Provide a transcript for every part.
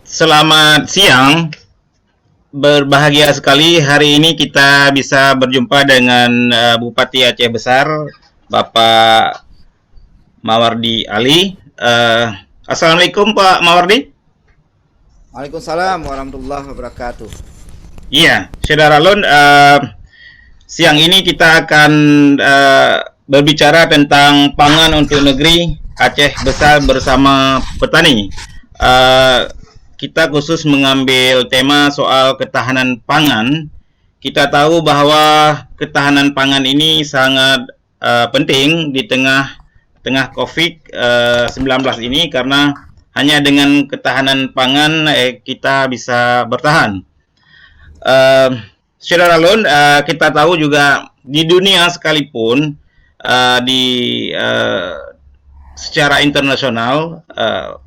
Selamat siang, berbahagia sekali hari ini kita bisa berjumpa dengan Bupati Aceh Besar, Bapak Mawardi Ali. Assalamualaikum Pak Mawardi. Waalaikumsalam warahmatullahi wabarakatuh. Iya, Saudara Lun, siang ini kita akan berbicara tentang pangan untuk negeri Aceh Besar bersama petani. Uh, kita khusus mengambil tema soal ketahanan pangan. Kita tahu bahwa ketahanan pangan ini sangat penting di tengah COVID-19 ini, karena hanya dengan ketahanan pangan kita bisa bertahan. Saudara Lun, kita tahu juga di dunia sekalipun, di secara internasional,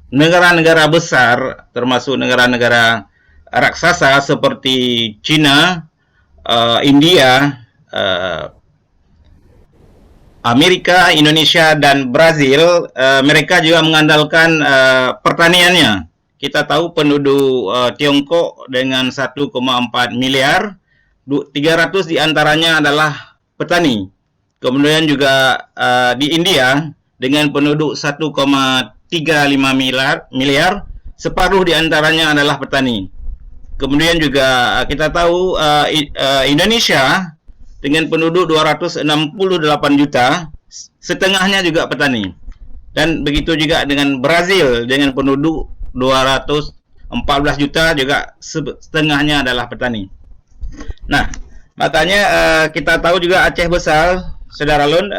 negara-negara besar, termasuk negara-negara raksasa seperti China, India, Amerika, Indonesia, dan Brazil, mereka juga mengandalkan pertaniannya. Kita tahu penduduk Tiongkok dengan 1,4 miliar, 300 diantaranya adalah petani. Kemudian juga di India dengan penduduk 1,35 miliar, separuh diantaranya adalah petani. Kemudian juga kita tahu Indonesia dengan penduduk 268 juta, setengahnya juga petani. Dan begitu juga dengan Brazil dengan penduduk 214 juta, juga setengahnya adalah petani. Nah, makanya kita tahu juga Aceh Besar, Saudara Lun,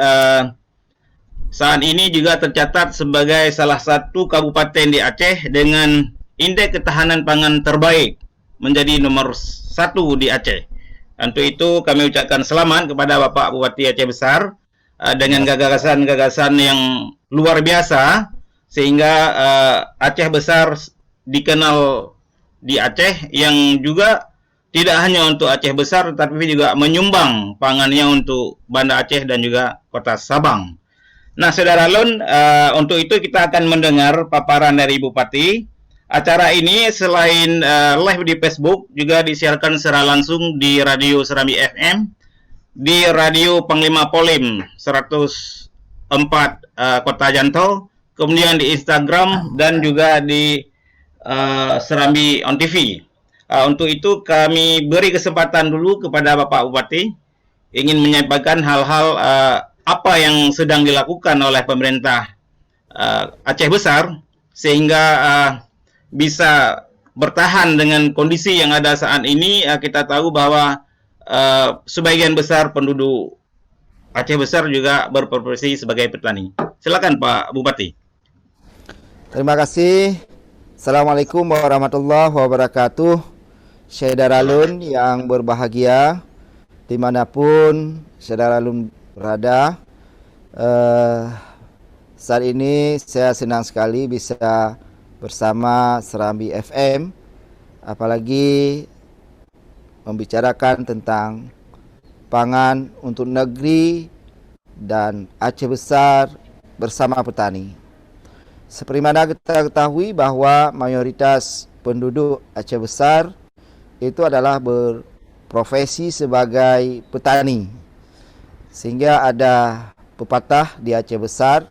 saat ini juga tercatat sebagai salah satu kabupaten di Aceh dengan indeks ketahanan pangan terbaik, menjadi nomor 1 di Aceh. Untuk itu kami ucapkan selamat kepada Bapak Bupati Aceh Besar dengan gagasan-gagasan yang luar biasa, sehingga Aceh Besar dikenal di Aceh, yang juga tidak hanya untuk Aceh Besar, tetapi juga menyumbang pangannya untuk Banda Aceh dan juga Kota Sabang. Nah, Saudara Lun, untuk itu kita akan mendengar paparan dari Bupati. Acara ini selain live di Facebook, juga disiarkan secara langsung di Radio Serambi FM, di Radio Panglima Polim 104 Kota Jantau, kemudian di Instagram, dan juga di Serambi on TV. Untuk itu kami beri kesempatan dulu kepada Bapak Bupati, ingin menyampaikan hal-hal apa yang sedang dilakukan oleh pemerintah Aceh Besar, sehingga bisa bertahan dengan kondisi yang ada saat ini. Kita tahu bahwa sebagian besar penduduk Aceh Besar juga berprofesi sebagai petani. Silakan Pak Bupati. Terima kasih. Assalamualaikum warahmatullahi wabarakatuh. Saudara Lun yang berbahagia, dimanapun Saudara Lun berada, saat ini saya senang sekali bisa bersama Serambi FM, apalagi membicarakan tentang pangan untuk negeri dan Aceh Besar bersama petani. Seperti mana kita ketahui bahwa mayoritas penduduk Aceh Besar itu adalah berprofesi sebagai petani, sehingga ada pepatah di Aceh Besar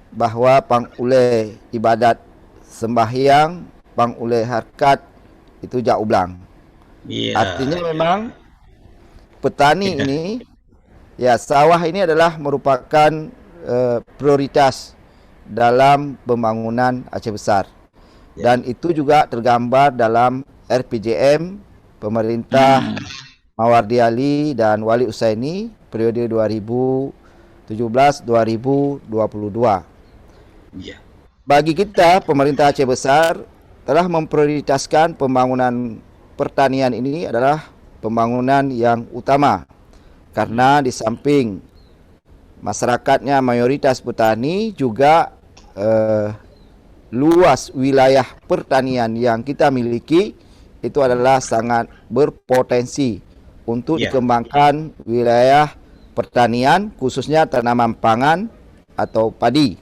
bahwa pang ule ibadat sembahyang, pang ule harkat itu jak ublang. Artinya memang petani ini, ya, sawah ini adalah merupakan prioritas dalam pembangunan Aceh Besar. Dan itu juga tergambar dalam RPJM pemerintah Mawardi Ali dan Wali Usaini periode 2017-2022. Bagi kita, pemerintah Aceh Besar telah memprioritaskan pembangunan pertanian ini adalah pembangunan yang utama, karena di samping masyarakatnya mayoritas petani, juga luas wilayah pertanian yang kita miliki itu adalah sangat berpotensi untuk dikembangkan wilayah pertanian, khususnya tanaman pangan atau padi.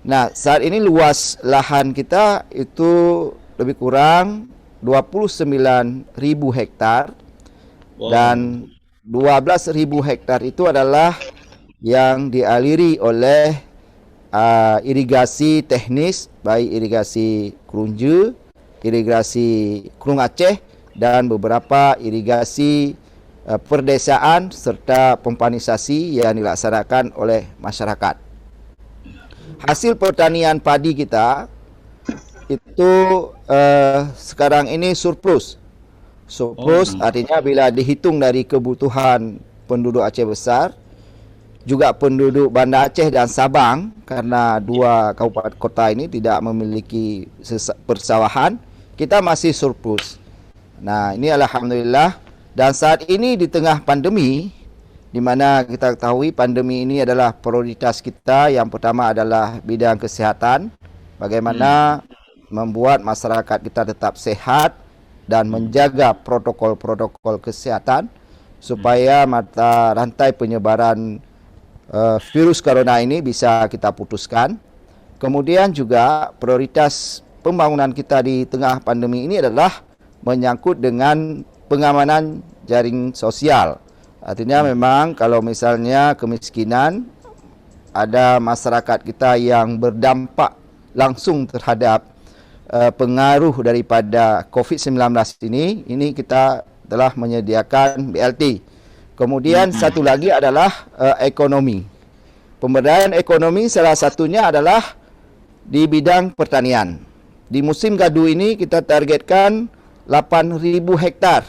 Nah, saat ini luas lahan kita itu lebih kurang 29.000 hektar. Wow. Dan 12.000 hektar itu adalah yang dialiri oleh irigasi teknis, baik irigasi Krunje, irigasi Krung Aceh, dan beberapa irigasi perdesaan serta pompanisasi yang dilaksanakan oleh masyarakat. Hasil pertanian padi kita itu sekarang ini surplus. Surplus artinya bila dihitung dari kebutuhan penduduk Aceh Besar, juga penduduk Banda Aceh dan Sabang, karena dua kabupaten kota ini tidak memiliki persawahan, kita masih surplus. Nah, ini alhamdulillah. Dan saat ini di tengah pandemi, di mana kita ketahui pandemi ini adalah prioritas kita. Yang pertama adalah bidang kesehatan, bagaimana membuat masyarakat kita tetap sehat dan menjaga protokol-protokol kesehatan supaya mata rantai penyebaran virus corona ini bisa kita putuskan. Kemudian juga prioritas pembangunan kita di tengah pandemi ini adalah menyangkut dengan pengamanan jaring sosial. Artinya memang kalau misalnya kemiskinan, ada masyarakat kita yang berdampak langsung terhadap pengaruh daripada COVID-19 ini kita telah menyediakan BLT. Kemudian satu lagi adalah ekonomi. Pemberdayaan ekonomi salah satunya adalah di bidang pertanian. Di musim gadu ini kita targetkan 8.000 hektar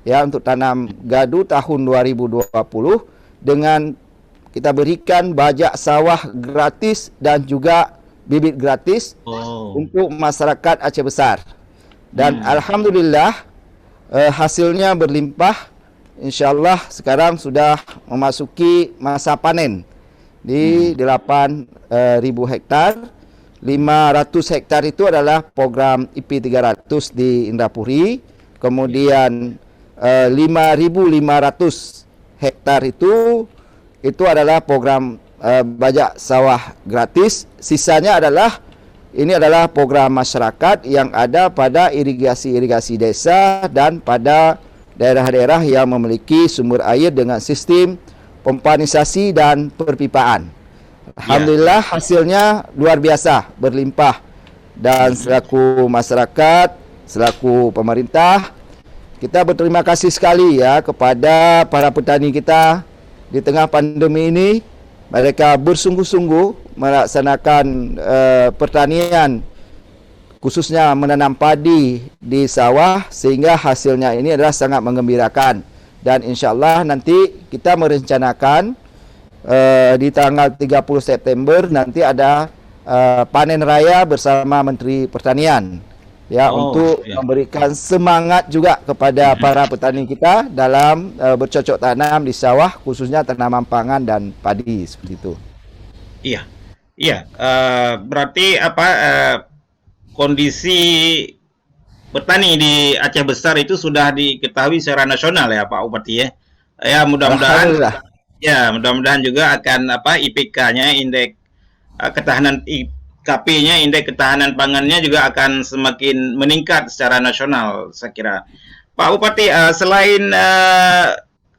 ya untuk tanam gadu tahun 2020 dengan kita berikan bajak sawah gratis dan juga bibit gratis untuk masyarakat Aceh Besar. Dan alhamdulillah hasilnya berlimpah. InsyaAllah sekarang sudah memasuki masa panen di 8.000 hektar. 500 hektar itu adalah program IP 300 di Indrapuri. Kemudian 5.500 hektar itu adalah program bajak sawah gratis. Sisanya adalah program masyarakat yang ada pada irigasi-irigasi desa dan pada daerah-daerah yang memiliki sumber air dengan sistem pompanisasi dan perpipaan. Alhamdulillah hasilnya luar biasa, berlimpah. Dan selaku masyarakat, selaku pemerintah, kita berterima kasih sekali ya kepada para petani kita di tengah pandemi ini. Mereka bersungguh-sungguh melaksanakan pertanian, khususnya menanam padi di sawah, sehingga hasilnya ini adalah sangat menggembirakan. Dan insyaAllah nanti kita merencanakan di tanggal 30 September nanti ada panen raya bersama Menteri Pertanian ya, untuk memberikan semangat juga kepada para petani kita dalam bercocok tanam di sawah, khususnya tanaman pangan dan padi seperti itu. Iya, iya. Berarti kondisi petani di Aceh Besar itu sudah diketahui secara nasional ya Pak Bupati ya. Ya mudah-mudahan. Ya, mudah-mudahan juga akan IPK-nya, indeks ketahanan IKP-nya, indeks ketahanan pangannya juga akan semakin meningkat secara nasional, saya kira. Pak Bupati, selain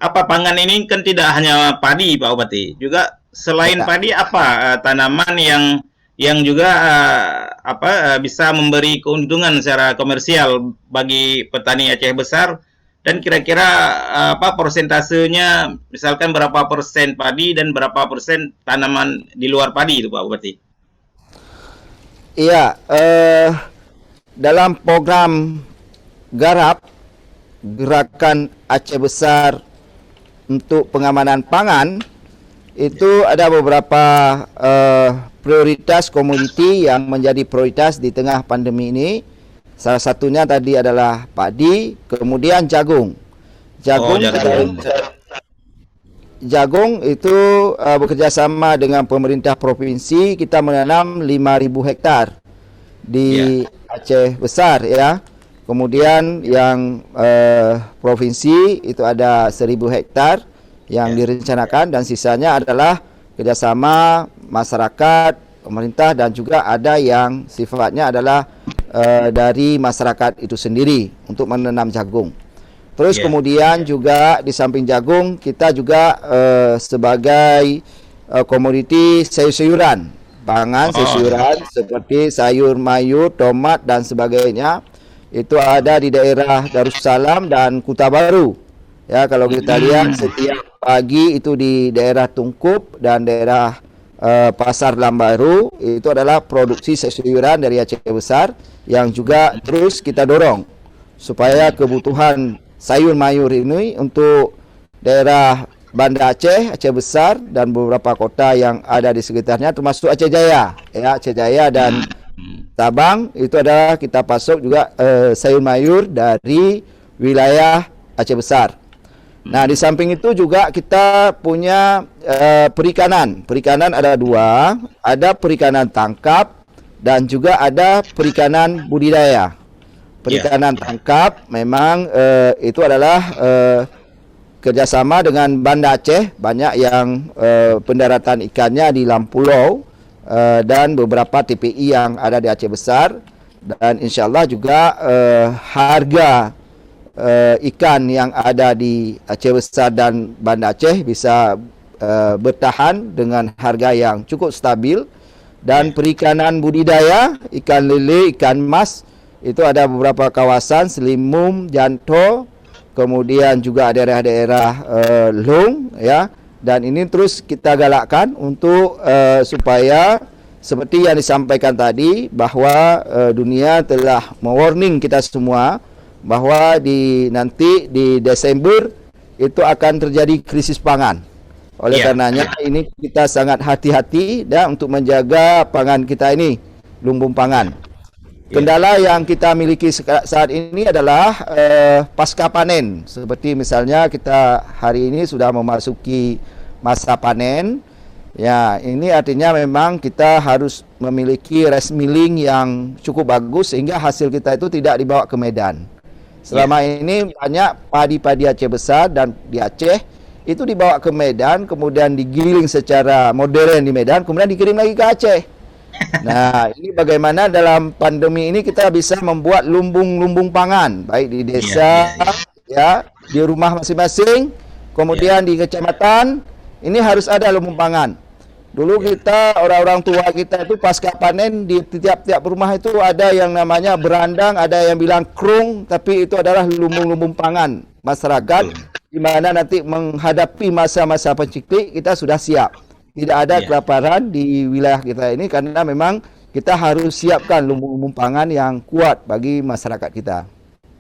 pangan ini kan tidak hanya padi, Pak Bupati. Juga selain padi apa tanaman yang juga bisa memberi keuntungan secara komersial bagi petani Aceh Besar? Dan kira-kira persentasenya, misalkan berapa persen padi dan berapa persen tanaman di luar padi itu Pak Bupati? Iya, dalam program Garap, Gerakan Aceh Besar untuk Pengamanan Pangan, itu ada beberapa prioritas komoditi yang menjadi prioritas di tengah pandemi ini. Salah satunya tadi adalah padi, kemudian jagung. Jagung itu bekerjasama dengan pemerintah provinsi, kita menanam 5.000 hektar di Aceh Besar ya. Kemudian yang provinsi itu ada 1.000 hektar yang direncanakan, dan sisanya adalah kerjasama masyarakat, pemerintah, dan juga ada yang sifatnya adalah dari masyarakat itu sendiri untuk menanam jagung. Terus kemudian juga di samping jagung kita juga sebagai komoditi sayur-sayuran, pangan sayur-sayuran seperti sayur mayur, tomat dan sebagainya. Itu ada di daerah Darussalam dan Kuta Baru. Ya, kalau kita lihat setiap pagi itu di daerah Tungkup dan daerah Pasar Lambaru itu adalah produksi sayur-sayuran dari Aceh Besar yang juga terus kita dorong supaya kebutuhan sayur mayur ini untuk daerah Banda Aceh, Aceh Besar dan beberapa kota yang ada di sekitarnya termasuk Aceh Jaya, ya Aceh Jaya dan Sabang itu adalah kita pasok juga sayur mayur dari wilayah Aceh Besar. Nah, di samping itu juga kita punya perikanan. Perikanan ada dua, ada perikanan tangkap dan juga ada perikanan budidaya. Perikanan tangkap memang itu adalah kerjasama dengan Banda Aceh, banyak yang pendaratan ikannya di Lampulau dan beberapa TPI yang ada di Aceh Besar, dan insyaallah juga harga ikan yang ada di Aceh Besar dan Banda Aceh bisa bertahan dengan harga yang cukup stabil. Dan perikanan budidaya, ikan lele, ikan mas, itu ada beberapa kawasan Selimum, Janto, kemudian juga daerah-daerah Long, ya. Dan ini terus kita galakkan untuk supaya seperti yang disampaikan tadi bahwa dunia telah mewarning kita semua bahwa nanti di Desember itu akan terjadi krisis pangan. Oleh karenanya ini kita sangat hati-hati dan untuk menjaga pangan kita ini, lumbung pangan. Kendala yang kita miliki saat ini adalah pasca panen. Seperti misalnya kita hari ini sudah memasuki masa panen. Ya, ini artinya memang kita harus memiliki rice milling yang cukup bagus sehingga hasil kita itu tidak dibawa ke Medan. Selama ini banyak padi-padi Aceh Besar dan di Aceh itu dibawa ke Medan, kemudian digiling secara modern di Medan, kemudian dikirim lagi ke Aceh. Nah, ini bagaimana dalam pandemi ini kita bisa membuat lumbung-lumbung pangan, baik di desa, ya, di rumah masing-masing, kemudian di kecamatan, ini harus ada lumbung pangan. Dulu kita, orang-orang tua kita itu pasca panen di tiap-tiap rumah itu ada yang namanya berandang, ada yang bilang krung, tapi itu adalah lumbung-lumbung pangan masyarakat, di mana nanti menghadapi masa-masa penceklik kita sudah siap. Tidak ada kelaparan di wilayah kita ini karena memang kita harus siapkan lumbung-lumbung pangan yang kuat bagi masyarakat kita.